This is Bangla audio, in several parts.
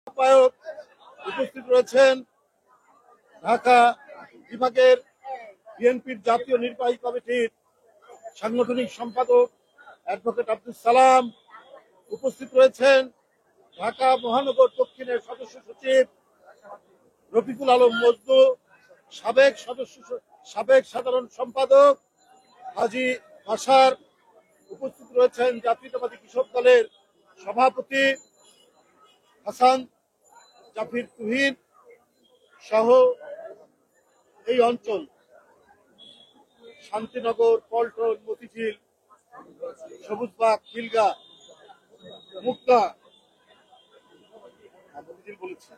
আহ্বায়ক উপস্থিত রয়েছেন ঢাকা বিভাগের বিএনপির জাতীয় নির্বাহী কমিটির সাংগঠনিক সম্পাদক অ্যাডভোকেট আব্দুল সালাম, উপস্থিত রয়েছেন ঢাকা মহানগর দক্ষিণের সদস্য সচিব রফিকুল আলম মজনু, সাবেক সাধারণ সম্পাদক হাজী বাশার, উপস্থিত রয়েছেন জাতীয়তাবাদী কৃষক দলের সভাপতি হাসান জাফির তুহিন সহ এই অঞ্চল শান্তিনগর, পল্টন, মতিঝিল, সবুজবাগ, খিলগা, মুক্তা, মতিঝিল বলেছে,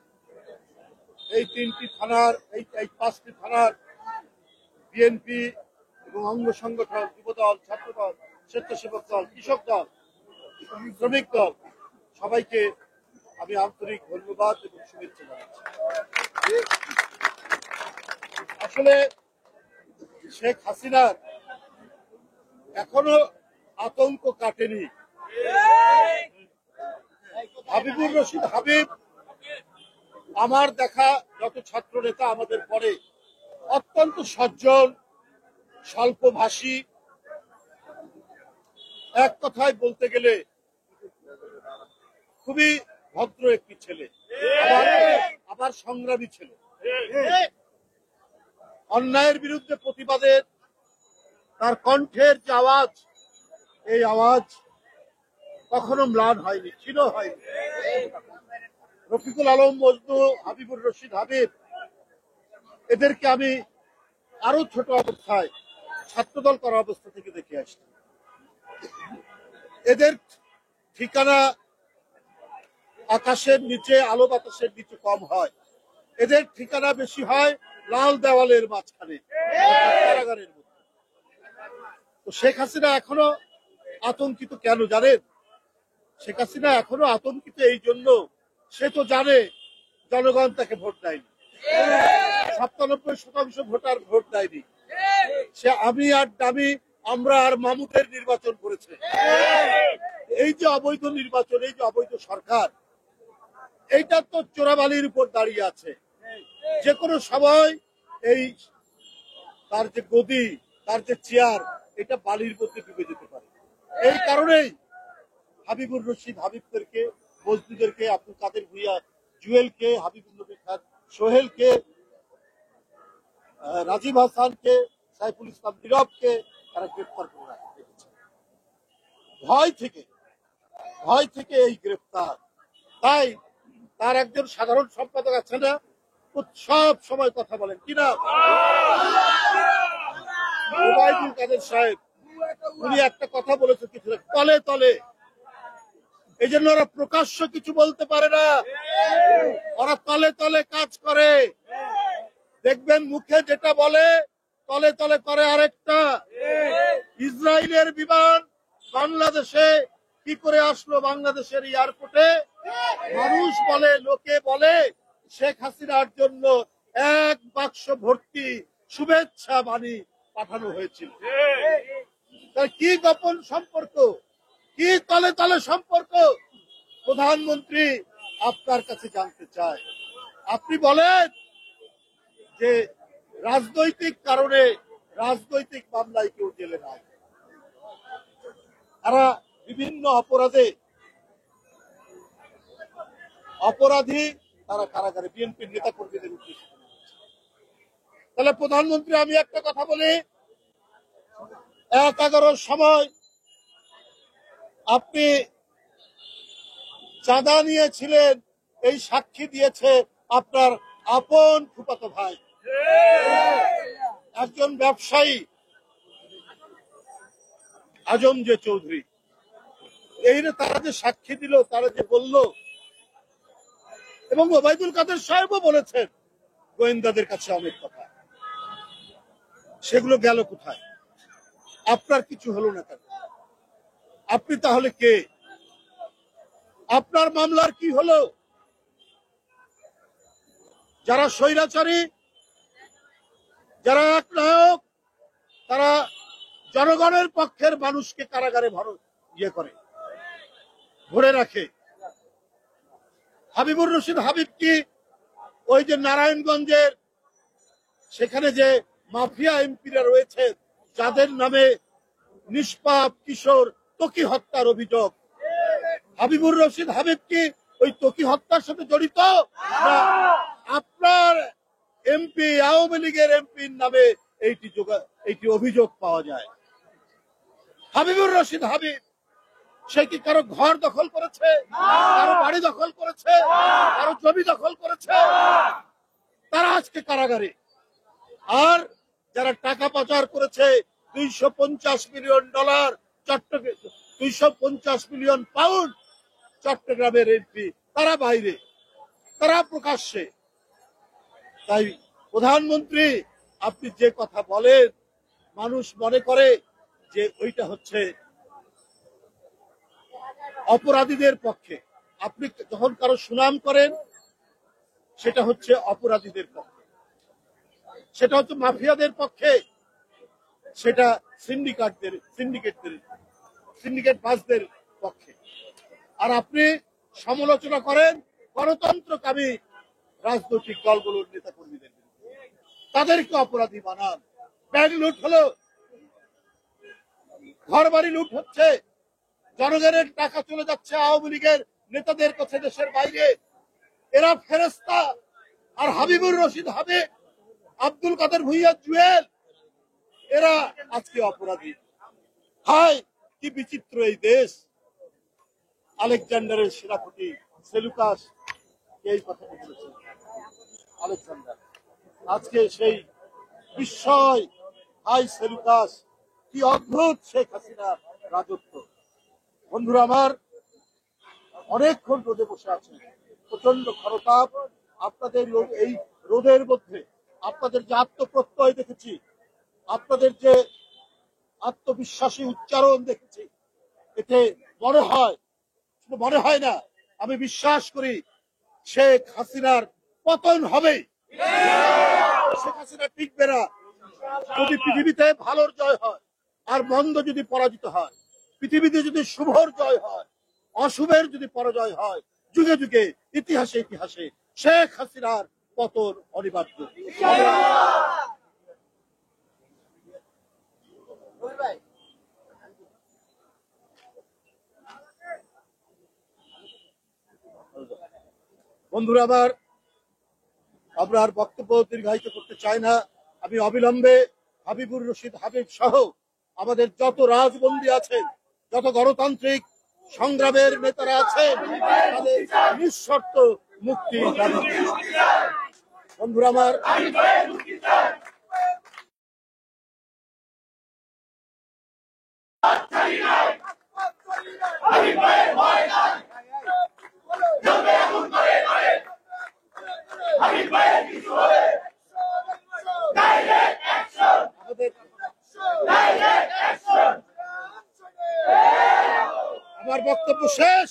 এই তিনটি থানার এই পাঁচটি থানার বিএনপি এবং অঙ্গ সংগঠন, যুবদল, ছাত্রদল, স্বেচ্ছাসেবক দল, কৃষক দল, শ্রমিক দল, সবাইকে আমি আন্তরিক ধন্যবাদ এবং শুভেচ্ছা জানাচ্ছি। আসলে শেখ হাসিনার এখনো আতঙ্ক কাটেনি। হাবিবুর রশিদ হাবিব আমার দেখা যত ছাত্র নেতা আমাদের পরে অত্যন্ত সজ্জন, স্বল্পভাষী, এক কথায় বলতে গেলে খুবই ভদ্র একটি ছেলে, আবার সংগ্রামী ছেলে। অন্যায়ের বিরুদ্ধে প্রতিবাদের তার কণ্ঠের যে আওয়াজ, এই আওয়াজ কখনো ম্লান হয়নি, ক্ষীণ হয়নি। রফিকুল আলম মজনু, হাবিবুর রশিদ হাবিব, এদেরকে আমি আরো ছোট অবস্থায় ছাত্রদল করা অবস্থা থেকে দেখে আসছি। এদের ঠিকানা আকাশের নিচে, আলো বাতাসের নিচে কম হয়, এদের ঠিকানা বেশি হয় লাল দেওয়ালের মাঝখানে, কারাগারের মধ্যে। তো শেখ হাসিনা এখনো আতঙ্কিত কেন জানেন? শেখ হাসিনা এখনো আতঙ্কিত এই জন্য, সে তো জানে জনগণ তাকে ভোট দেয়নি, 97% ভোটার ভোট দেয়নি। সে আমি আর দামি, আমরা আর মামুদের নির্বাচন করেছে। এই যে অবৈধ নির্বাচন, এই যে অবৈধ সরকার, এইটা তো চোরাবালির উপর দাঁড়িয়ে আছে। যে কোনো সময় এই তার যে গদি, তার যে চেয়ার, এটা বালির মধ্যে ডুবে যেতে পারে। এই কারণেই হাবিবুর রশিদ হাবিবদেরকে, মজদুরদেরকে, আব্দুল কাদের ভুইয়া জুয়েলকে, হাবিবুল নবী খান সোহেলকে, রাজীব হাসানকে, সাইফুল ইসলাম নীরবকে তারা গ্রেফতার করে রেখেছে। ভয় থেকে এই গ্রেফতার। তাই তার একজন সাধারণ সম্পাদক আছে না, সব সময় কথা বলেন কিনা, ওবায়দুল কাদের সাহেব, উনি একটা কথা বলেছেন কিছু তলে তলে, এই জন্য ওরা প্রকাশ্য কিছু বলতে পারে না, ওরা তলে তলে কাজ করে। দেখবেন মুখে যেটা বলে তলে তলে করে আরেকটা। ইসরায়েলের বিমান বাংলাদেশে কি করে আসলো, বাংলাদেশের এয়ারপোর্টে মানুষ বলে, লোকে বলে শেখ হাসিনার জন্য 1 বাক্স ভর্তি শুভেচ্ছা বাণী পাঠানো হয়েছিল। কি গোপন সম্পর্ক, কি তলে তলে সম্পর্ক, প্রধানমন্ত্রী আপনার কাছে জানতে চায়। আপনি বলেন যে রাজনৈতিক কারণে, রাজনৈতিক মামলায় কেউ জেলে নাই, তারা বিভিন্ন অপরাধী তারা কারাগারে, বিএনপির নেতা কর্মীদের উদ্দেশ্য। তাহলে প্রধানমন্ত্রী, আমি একটা কথা বলি, 1-11 সময় আপনি চাঁদা নিয়েছিলেন, এই সাক্ষী দিয়েছে আপনার আপন ফুফাতো ভাই, একজন ব্যবসায়ী আজম যে চৌধুরী। এই তারা যে সাক্ষী দিল, তারা যে বলল, এবং ওবায়দুল কাদের সাহেবও বলেছেন গোয়েন্দাদের কাছে অনেক কথা, সেগুলো গেল কোথায়? আপনার কিছু হলো না কেন? আপনি তাহলে কে? আপনার মামলার কি হলো? যারা স্বৈরাচারী, যারা একনায়ক, তারা জনগণের পক্ষের মানুষকে কারাগারে ভরে রাখে। হাবিবুর রশিদ হাবিব কি ওই যে নারায়ণগঞ্জের সেখানে যে মাফিয়া এমপিরা রয়েছে যাদের নামে নিষ্পাপ কিশোর ত্বকী হত্যার অভিযোগ, হাবিবুর রশিদ হাবিব কি ওই ত্বকী হত্যার সাথে জড়িত? না, আপনার এমপি আওয়ামী লীগের এমপির নামে এইটি অভিযোগ পাওয়া যায়। হাবিবুর রশিদ হাবিব সে কি কারো ঘর দখল করেছে, কারো বাড়ি দখল করেছে, কারো জমি দখল করেছে? তারা আজকে কারাগারে। আর যারা টাকা পাচার করেছে $250 মিলিয়ন, 250 মিলিয়ন পাউন্ড, চট্টগ্রামের এমপি তারা বাইরে, তারা প্রকাশ্যে। তাই প্রধানমন্ত্রী আপনি যে কথা বলেন মানুষ মনে করে যে ওইটা হচ্ছে অপরাধীদের পক্ষে। আপনি যখন কারো সুনাম করেন সেটা হচ্ছে অপরাধীদের পক্ষে, সেটা হচ্ছে মাফিয়াদের পক্ষে, সেটা সিন্ডিকেট বাসদের পক্ষে। আর আপনি সমালোচনা করেন গণতন্ত্রকামী রাজনৈতিক দলগুলোর নেতা কর্মীদের, তাদেরকে অপরাধী বানান। ব্যাংক লুট হলো, ঘর বাড়ি লুট হচ্ছে, জনগণের টাকা চলে যাচ্ছে আওয়ামী লীগের নেতাদের কাছে দেশের বাইরে, এরা ফেরেস্তা। আর হাবিবুর রশিদ হাবিব, আব্দুল কাদের ভুইয়া জুয়েল, এরা আজকে অপরাধী। হায় কি বিচিত্র এই দেশ। আলেকজান্ডারের সেনাপতি সেলুকাস এই কথাটা বলেছেন। আলেকজান্ডার আজকে সেই বিস্ময়, হাই সেলুকাস, কি অদ্ভুত শেখ হাসিনার রাজত্ব। বন্ধুরা আমার, অনেকক্ষণ রোদে বসে আছেন, প্রচন্ড খরতাপ। আপনাদের এই রোদের মধ্যে আপনাদের যে আত্মপ্রত্যয় দেখেছি, আপনাদের যে আত্মবিশ্বাসী উচ্চারণ দেখেছি, এতে মনে হয়, শুধু মনে হয় না, আমি বিশ্বাস করি শেখ হাসিনার পতন হবে। শেখ হাসিনা টিকবে না। যদি পৃথিবীতে ভালোর জয় হয় আর মন্দ যদি পরাজিত হয়, পৃথিবীতে যদি শুভর জয় হয়, অশুভের যদি পরাজয় হয়, যুগে যুগে ইতিহাসে ইতিহাসে শেখ হাসিনার পতন অনিবার্য। বন্ধুরা আমার, আমরা আর বক্তব্য দীর্ঘায়িত করতে চাই না। আমি অবিলম্বে হাবিবুর রশিদ হাবিব সহ আমাদের যত রাজবন্দী আছেন, যত গণতান্ত্রিক সংগ্রামের নেতারা আছেন, তাদের নিঃশর্ত মুক্তি দাবি। বন্ধুরা আমার, আমার বক্তব্য শেষ।